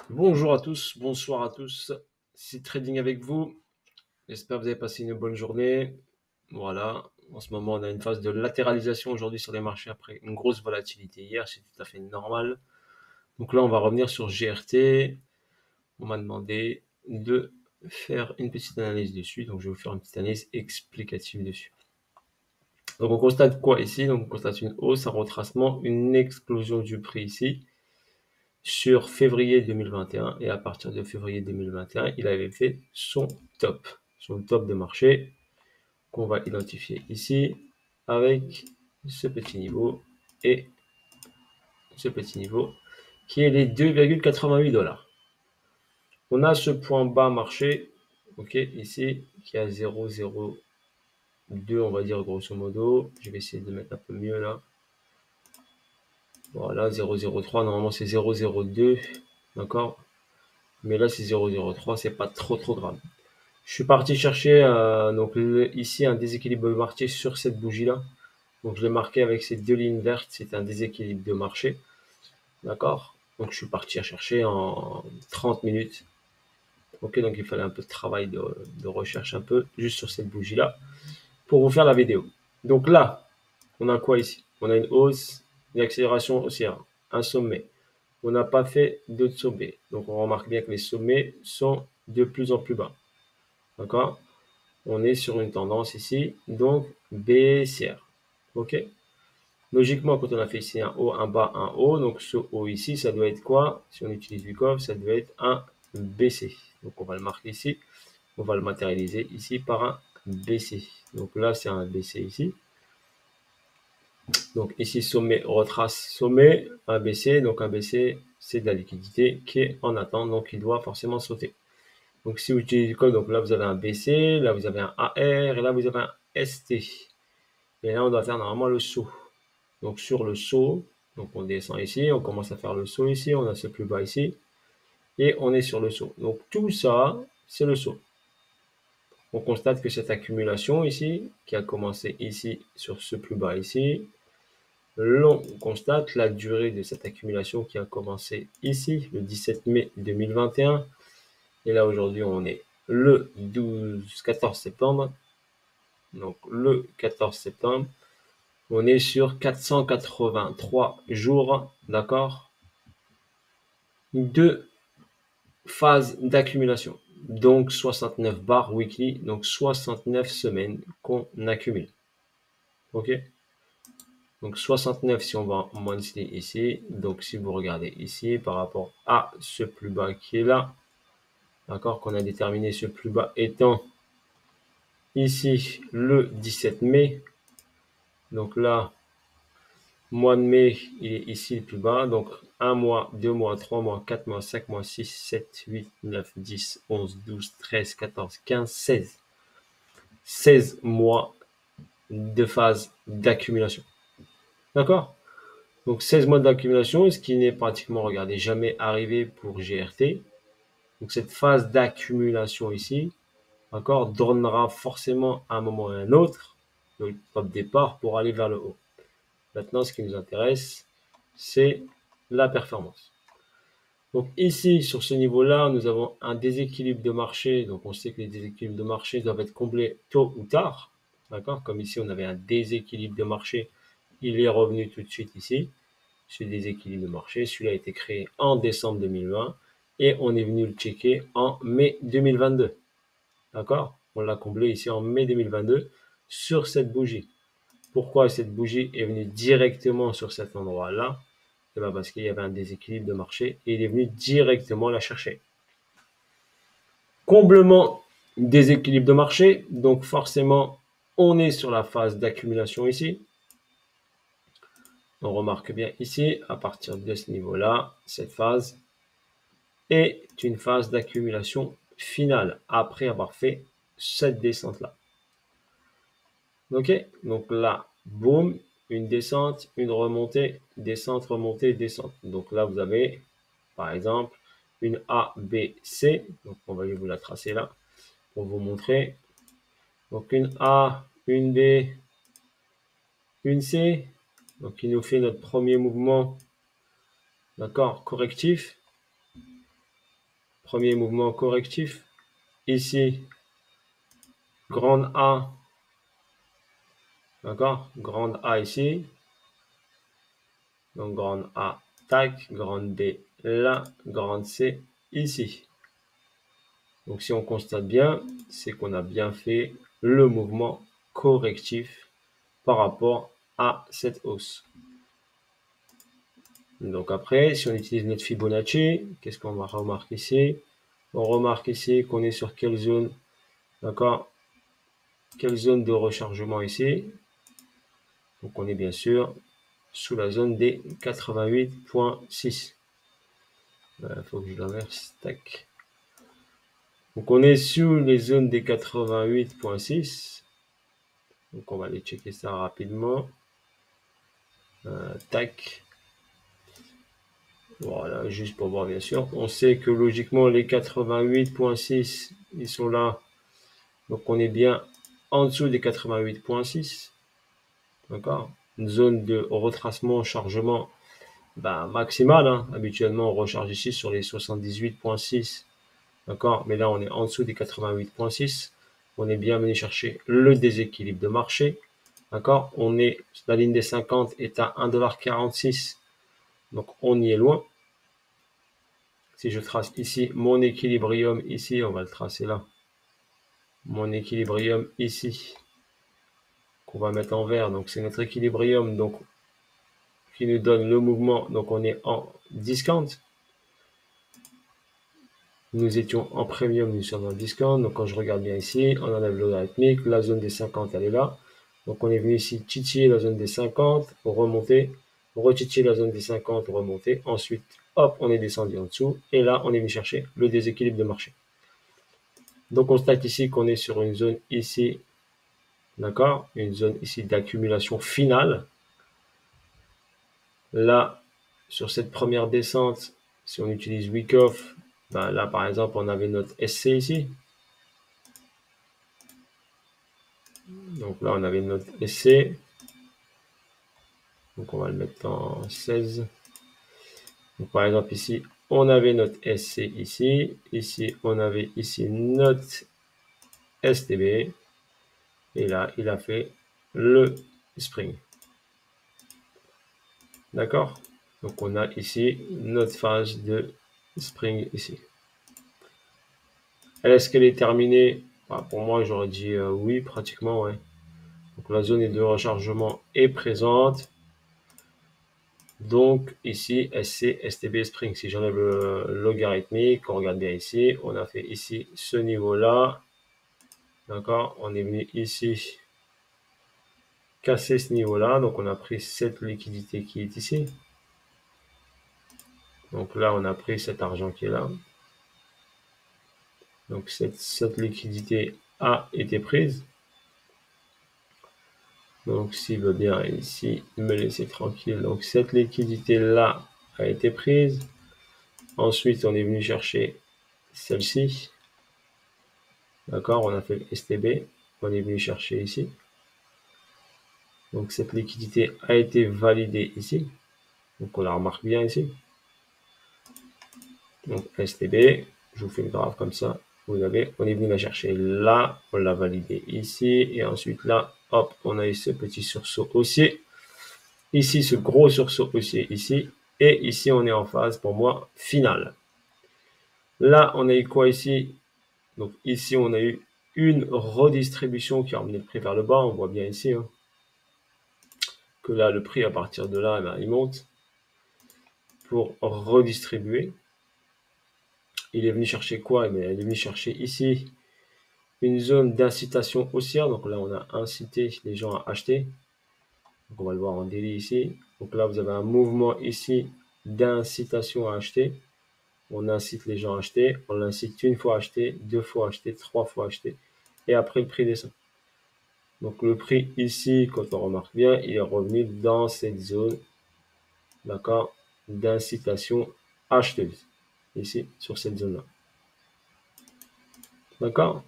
Bonjour à tous, bonsoir à tous, c'est Trading avec vous. J'espère que vous avez passé une bonne journée. Voilà, en ce moment on a une phase de latéralisation aujourd'hui sur les marchés après une grosse volatilité hier, c'est tout à fait normal. Donc là on va revenir sur GRT. On m'a demandé de faire une petite analyse dessus, donc je vais vous faire une petite analyse explicative dessus. Donc on constate quoi ici? Donc on constate une hausse, un retracement, une explosion du prix ici sur février 2021 et à partir de février 2021, il avait fait son top de marché qu'on va identifier ici avec ce petit niveau et ce petit niveau qui est les 2,88 $. On a ce point bas marché, ok, ici qui est à 0,02, on va dire grosso modo. Je vais essayer de mettre un peu mieux là. Voilà, 0,03, normalement c'est 0,02, d'accord, mais là c'est 0,03, c'est pas trop grave. Je suis parti chercher donc ici un déséquilibre de marché sur cette bougie là. Donc je l'ai marqué avec ces deux lignes vertes, c'est un déséquilibre de marché, d'accord. Donc je suis parti à chercher en 30 minutes. Ok, donc il fallait un peu de travail de recherche un peu juste sur cette bougie là pour vous faire la vidéo. Donc là, on a quoi ici? On a une hausse, une accélération haussière, un sommet. On n'a pas fait d'autres sommets. Donc on remarque bien que les sommets sont de plus en plus bas. D'accord? On est sur une tendance ici, donc baissière. Ok? Logiquement, quand on a fait ici un haut, un bas, un haut, donc ce haut ici, ça doit être quoi? Si on utilise du coffre, ça doit être un BC. Donc on va le marquer ici. On va le matérialiser ici par un BC. Donc là, c'est un BC ici. Donc ici, sommet, retrace, sommet, un BC. Donc un BC, c'est de la liquidité qui est en attente, donc il doit forcément sauter. Donc si vous utilisez du code, donc là vous avez un BC, là vous avez un AR, et là vous avez un ST. Et là on doit faire normalement le saut. Donc sur le saut, donc on descend ici, on commence à faire le saut ici, on a ce plus bas ici, et on est sur le saut. Donc tout ça, c'est le saut. On constate que cette accumulation ici, qui a commencé ici sur ce plus bas ici, on constate la durée de cette accumulation qui a commencé ici, le 17 mai 2021. Et là, aujourd'hui, on est le 14 septembre. Donc, le 14 septembre, on est sur 483 jours, d'accord, de phase d'accumulation. Donc, 69 bars weekly, donc 69 semaines qu'on accumule. OK? Donc, 69 si on va en monthly ici. Donc, si vous regardez ici, par rapport à ce plus bas qui est là, d'accord, qu'on a déterminé ce plus bas étant ici le 17 mai. Donc là, mois de mai, il est ici le plus bas. Donc 1 mois, 2 mois, 3 mois, 4 mois, 5 mois, 6, 7, 8, 9, 10, 11, 12, 13, 14, 15, 16. 16 mois de phase d'accumulation. D'accord? Donc 16 mois d'accumulation, ce qui n'est pratiquement, regardez, jamais arrivé pour GRT. Donc cette phase d'accumulation ici, d'accord, donnera forcément à un moment ou à un autre le top départ pour aller vers le haut. Maintenant, ce qui nous intéresse, c'est la performance. Donc ici, sur ce niveau-là, nous avons un déséquilibre de marché. Donc on sait que les déséquilibres de marché doivent être comblés tôt ou tard. D'accord? Comme ici, on avait un déséquilibre de marché. Il est revenu tout de suite ici. Ce déséquilibre de marché, celui-là a été créé en décembre 2020 et on est venu le checker en mai 2022. D'accord? On l'a comblé ici en mai 2022 sur cette bougie. Pourquoi cette bougie est venue directement sur cet endroit-là? Eh bien parce qu'il y avait un déséquilibre de marché et il est venu directement la chercher. Comblement déséquilibre de marché, donc forcément on est sur la phase d'accumulation ici. On remarque bien ici, à partir de ce niveau-là, cette phase est une phase d'accumulation finale après avoir fait cette descente-là. Ok, donc là, boum, une descente, une remontée, descente, remontée, descente. Donc là, vous avez, par exemple, une A, B, C. Donc on va vous la tracer là pour vous montrer. Donc une A, une B, une C. Donc il nous fait notre premier mouvement, d'accord, correctif. Premier mouvement correctif. Ici, grande A. D'accord? Grande A ici. Donc, grande A, tac. Grande B, là. Grande C, ici. Donc, si on constate bien, c'est qu'on a bien fait le mouvement correctif par rapport à cette hausse. Donc après, si on utilise notre Fibonacci, qu'est-ce qu'on va remarquer ici? On remarque ici qu'on est sur quelle zone? D'accord? Quelle zone de rechargement ici? Donc on est bien sûr sous la zone des 88.6. Il faut que je l'inverse. Tac. Donc on est sous les zones des 88.6. Donc on va aller checker ça rapidement. Tac. Voilà, juste pour voir bien sûr. On sait que logiquement les 88.6, ils sont là. Donc on est bien en dessous des 88.6. D'accord? Une zone de retracement, chargement maximal. Hein. Habituellement, on recharge ici sur les 78.6. D'accord? Mais là, on est en dessous des 88.6. On est bien venu chercher le déséquilibre de marché. D'accord? On est, la ligne des 50 est à 1,46 $. Donc, on y est loin. Si je trace ici mon équilibrium, ici, on va le tracer là. Mon équilibrium ici, qu'on va mettre en vert. Donc, c'est notre équilibrium donc, qui nous donne le mouvement. Donc, on est en discount. Nous étions en premium, nous sommes en discount. Donc, quand je regarde bien ici, on enlève le logarithmique. La zone des 50, elle est là. Donc, on est venu ici titiller la zone des 50 pour remonter. Retitiller la zone des 50 pour remonter. Ensuite, hop, on est descendu en dessous. Et là, on est venu chercher le déséquilibre de marché. Donc, on constate ici qu'on est sur une zone ici, d'accord? Une zone ici d'accumulation finale. Là, sur cette première descente, si on utilise Wyckoff, là, par exemple, on avait notre SC ici. Donc là, on avait notre SC. Donc, on va le mettre en 16. Donc, par exemple, ici, on avait notre SC ici. Ici, on avait ici notre STB. Et là, il a fait le spring. D'accord? Donc, on a ici notre phase de spring ici. Est-ce qu'elle est terminée? Pour moi, j'aurais dit oui, pratiquement, ouais. Donc, la zone de rechargement est présente. Donc, ici, SC, STB, spring. Si j'enlève le logarithmique, on regarde bien ici, on a fait ici ce niveau-là. D'accord? On est venu ici casser ce niveau-là. Donc, on a pris cette liquidité qui est ici. Donc là, on a pris cet argent qui est là. Donc, cette liquidité a été prise. Donc, s'il veut bien ici me laisser tranquille. Donc, cette liquidité-là a été prise. Ensuite, on est venu chercher celle-ci. D'accord, on a fait le STB. On est venu chercher ici. Donc, cette liquidité a été validée ici. Donc, on la remarque bien ici. Donc, STB, je vous fais une graphe comme ça. Vous avez, on est venu la chercher là. On l'a validée ici. Et ensuite, là, hop, on a eu ce petit sursaut haussier. Ici, ce gros sursaut haussier ici. Et ici, on est en phase, pour moi, finale. Là, on a eu quoi ici? Donc, ici, on a eu une redistribution qui a emmené le prix vers le bas. On voit bien ici que là, le prix, à partir de là, il monte pour redistribuer. Il est venu chercher quoi? Il est venu chercher ici une zone d'incitation haussière. Donc là, on a incité les gens à acheter. Donc, on va le voir en daily ici. Donc là, vous avez un mouvement ici d'incitation à acheter. On incite les gens à acheter. On l'incite une fois à acheter, deux fois à acheter, trois fois à acheter. Et après, le prix descend. Donc le prix ici, quand on remarque bien, il est revenu dans cette zone, d'accord, d'incitation acheteuse. Ici, sur cette zone-là. D'accord?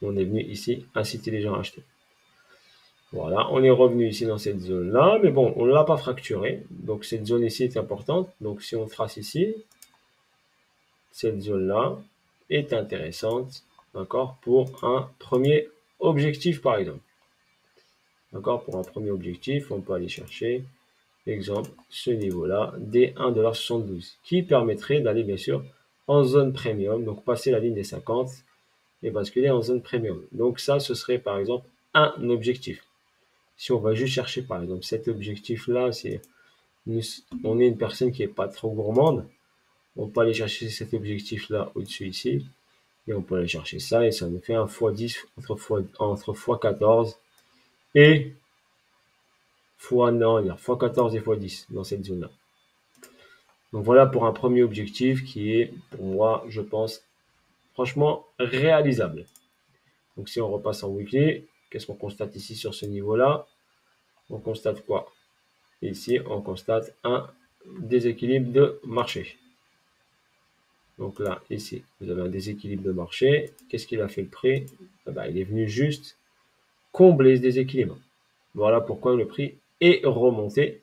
On est venu ici inciter les gens à acheter. Voilà, on est revenu ici dans cette zone-là, mais bon, on ne l'a pas fracturé. Donc cette zone ici est importante. Donc si on trace ici, cette zone-là est intéressante, d'accord, pour un premier objectif, par exemple. D'accord, pour un premier objectif, on peut aller chercher, exemple, ce niveau-là, des 1,72 $, qui permettrait d'aller, bien sûr, en zone premium, donc passer la ligne des 50 et basculer en zone premium. Donc ça, ce serait, par exemple, un objectif. Si on va juste chercher, par exemple, cet objectif-là, c'est on est une personne qui n'est pas trop gourmande, on peut aller chercher cet objectif-là au-dessus ici, et on peut aller chercher ça, et ça nous fait un x10 entre x14 et x14 et x10 dans cette zone-là. Donc voilà pour un premier objectif qui est, pour moi, je pense, franchement réalisable. Donc si on repasse en weekly, qu'est-ce qu'on constate ici sur ce niveau-là? On constate quoi? Ici, on constate un déséquilibre de marché. Donc là, ici, vous avez un déséquilibre de marché. Qu'est-ce qu'il a fait le prix? Il est venu juste combler ce déséquilibre. Voilà pourquoi le prix est remonté.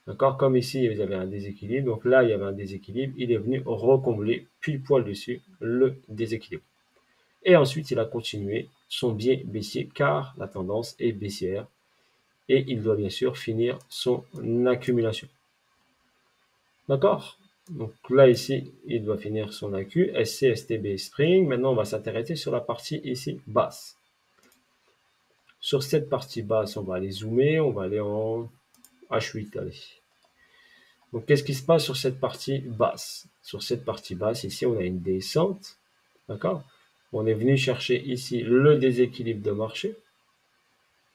D'accord? Comme ici, vous avez un déséquilibre. Donc là, il y avait un déséquilibre. Il est venu recombler pile poil dessus le déséquilibre. Et ensuite, il a continué son biais baissier car la tendance est baissière. Et il doit bien sûr finir son accumulation. D'accord? Donc là, ici, il doit finir son accu, SC, STB, Spring. Maintenant, on va s'intéresser sur la partie ici, basse. Sur cette partie basse, on va aller zoomer, on va aller en H8. Allez. Donc, qu'est-ce qui se passe sur cette partie basse? Sur cette partie basse, ici, on a une descente. D'accord? On est venu chercher ici le déséquilibre de marché.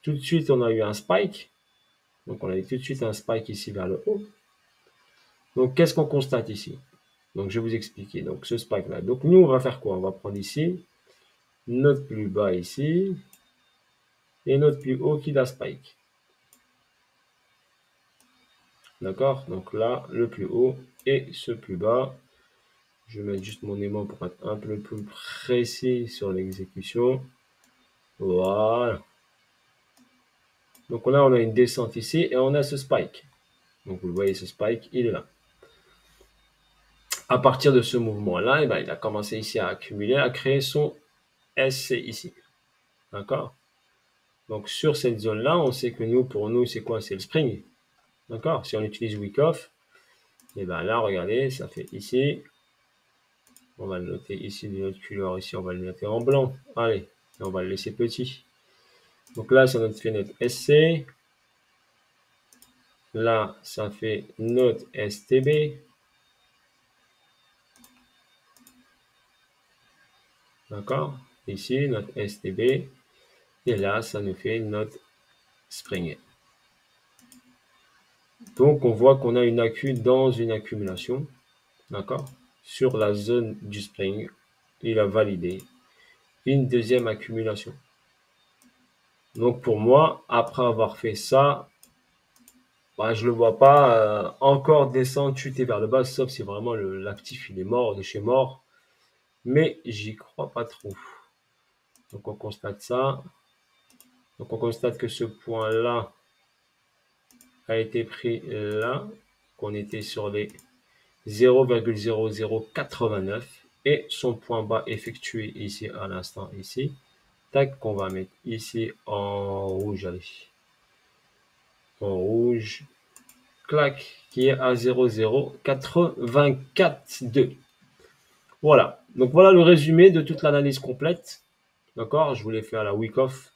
Tout de suite, on a eu un spike. Donc, on a eu tout de suite un spike ici vers le haut. Donc, qu'est-ce qu'on constate ici? Donc, je vais vous expliquer. Donc, ce spike-là. Donc, nous, on va faire quoi? On va prendre ici notre plus bas ici et notre plus haut qui la spike. D'accord? Donc là, le plus haut et ce plus bas. Je vais mettre juste mon aimant pour être un peu plus précis sur l'exécution. Voilà. Donc là, on a une descente ici et on a ce spike. Donc vous voyez, ce spike, il est là. À partir de ce mouvement-là, il a commencé ici à accumuler, à créer son SC ici. D'accord? Donc sur cette zone-là, on sait que nous, pour nous, c'est quoi? C'est le spring. D'accord? Si on utilise week off, et bien là, regardez, ça fait ici. On va le noter ici de notre couleur. Ici, on va le noter en blanc. Allez, et on va le laisser petit. Donc là, ça nous fait notre SC. Là, ça fait notre STB. D'accord? Ici, notre STB. Et là, ça nous fait notre spring. Donc, on voit qu'on a une accu dans une accumulation. D'accord? Sur la zone du spring, il a validé une deuxième accumulation. Donc, pour moi, après avoir fait ça, je ne le vois pas encore descendre, chuter vers le bas, sauf si vraiment l'actif il est mort de chez mort. Mais j'y crois pas trop. Donc on constate ça. Donc on constate que ce point-là a été pris là, qu'on était sur les 0,0089 et son point bas effectué ici à l'instant ici. Tac, qu'on va mettre ici en rouge, allez. En rouge. Clac, qui est à 0,0842. Voilà. Donc voilà le résumé de toute l'analyse complète. D'accord? Je vous l'ai fait à la week off.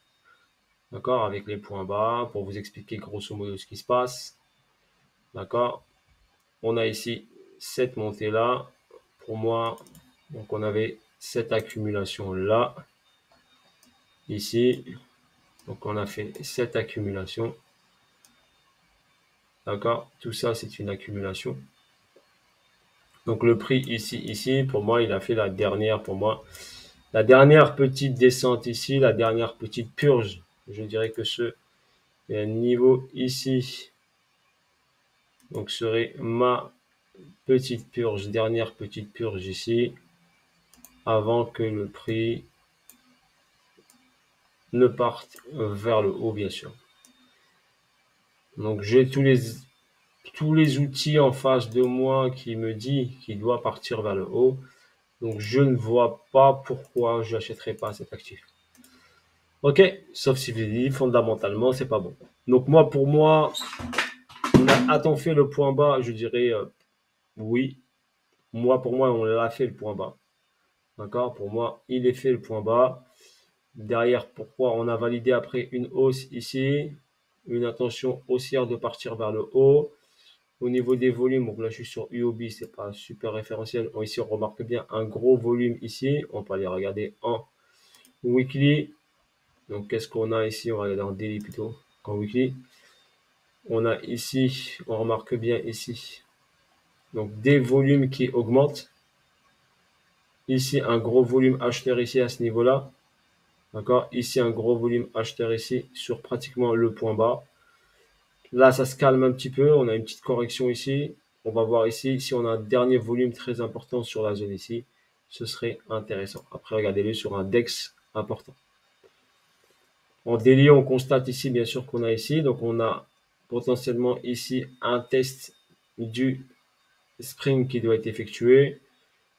D'accord? Avec les points bas pour vous expliquer grosso modo ce qui se passe. D'accord? On a ici cette montée là. Pour moi, donc on avait cette accumulation là. Ici. Donc on a fait cette accumulation. D'accord? Tout ça, c'est une accumulation. Donc le prix ici, pour moi, il a fait la dernière petite descente ici, la dernière petite purge. Je dirais que ce niveau ici, donc serait ma petite purge, dernière petite purge ici, avant que le prix ne parte vers le haut, bien sûr. Donc j'ai tous les outils en face de moi qui me dit qu'il doit partir vers le haut. Donc, je ne vois pas pourquoi je n'achèterais pas cet actif. Ok, sauf si je dis fondamentalement, c'est pas bon. Donc, moi, pour moi, a-t-on fait le point bas? Je dirais oui. Pour moi, on l'a fait le point bas. D'accord? Pour moi, il est fait le point bas. Derrière, pourquoi on a validé après une hausse ici, une intention haussière de partir vers le haut. Au niveau des volumes, donc là je suis sur UOB, c'est pas super référentiel. Ici, on remarque bien un gros volume ici. On peut aller regarder en weekly. Donc qu'est-ce qu'on a ici? On va regarder en daily plutôt qu'en weekly. On a ici, on remarque bien ici, donc des volumes qui augmentent. Ici, un gros volume acheteur ici à ce niveau-là. D'accord? Ici, un gros volume acheteur ici sur pratiquement le point bas. Là, ça se calme un petit peu. On a une petite correction ici. On va voir ici si on a un dernier volume très important sur la zone ici. Ce serait intéressant. Après, regardez-le sur un DEX important. En daily, on constate ici, bien sûr, qu'on a ici. Donc, on a potentiellement ici un test du spring qui doit être effectué.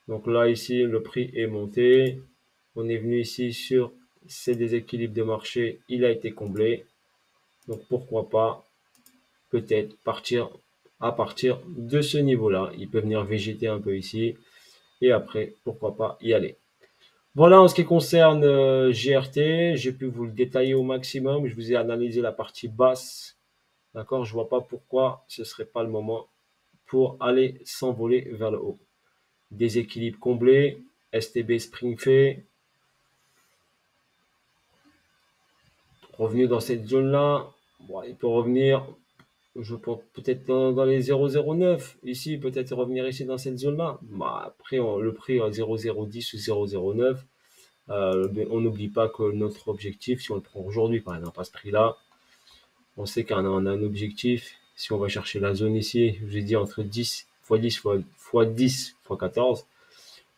Donc là, ici, le prix est monté. On est venu ici sur ces déséquilibres de marché. Il a été comblé. Donc, pourquoi pas peut-être partir à partir de ce niveau-là. Il peut venir végéter un peu ici. Et après, pourquoi pas y aller. Voilà, en ce qui concerne GRT, j'ai pu vous le détailler au maximum. Je vous ai analysé la partie basse. D'accord? Je vois pas pourquoi ce serait pas le moment pour aller s'envoler vers le haut. Déséquilibre comblé, STB Spring fait. Revenu dans cette zone-là. Bon, il peut revenir, je pense, peut-être dans les 0,09. Ici, peut-être revenir ici dans cette zone-là. Bah, après, le prix à 0,010 ou 0,09. On n'oublie pas que notre objectif, si on le prend aujourd'hui, par exemple, à ce prix-là, on sait qu'on a un objectif. Si on va chercher la zone ici, je vous ai dit entre 10 x 10 x 10 x 14.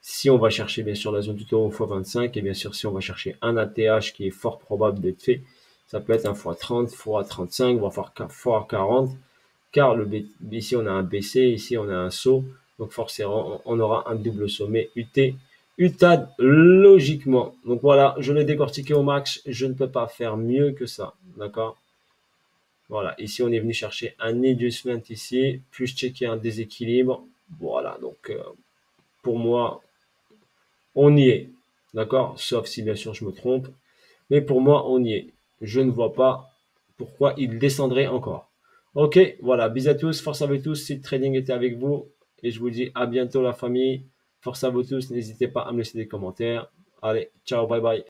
Si on va chercher bien sûr la zone du taux x25, et bien sûr si on va chercher un ATH qui est fort probable d'être fait, ça peut être un x30, x35, voire x40, car ici on a un BC, ici on a un saut, donc forcément on aura un double sommet UTAD logiquement. Donc voilà, je l'ai décortiqué au max, je ne peux pas faire mieux que ça, d'accord? Voilà, ici on est venu chercher un adjustment ici, plus checker un déséquilibre, voilà, donc pour moi, on y est, d'accord? Sauf si bien sûr je me trompe, mais pour moi on y est. Je ne vois pas pourquoi il descendrait encore. Ok, voilà, bisous à tous, force à vous tous, si Trading était avec vous, et je vous dis à bientôt la famille, force à vous tous, n'hésitez pas à me laisser des commentaires. Allez, ciao, bye bye.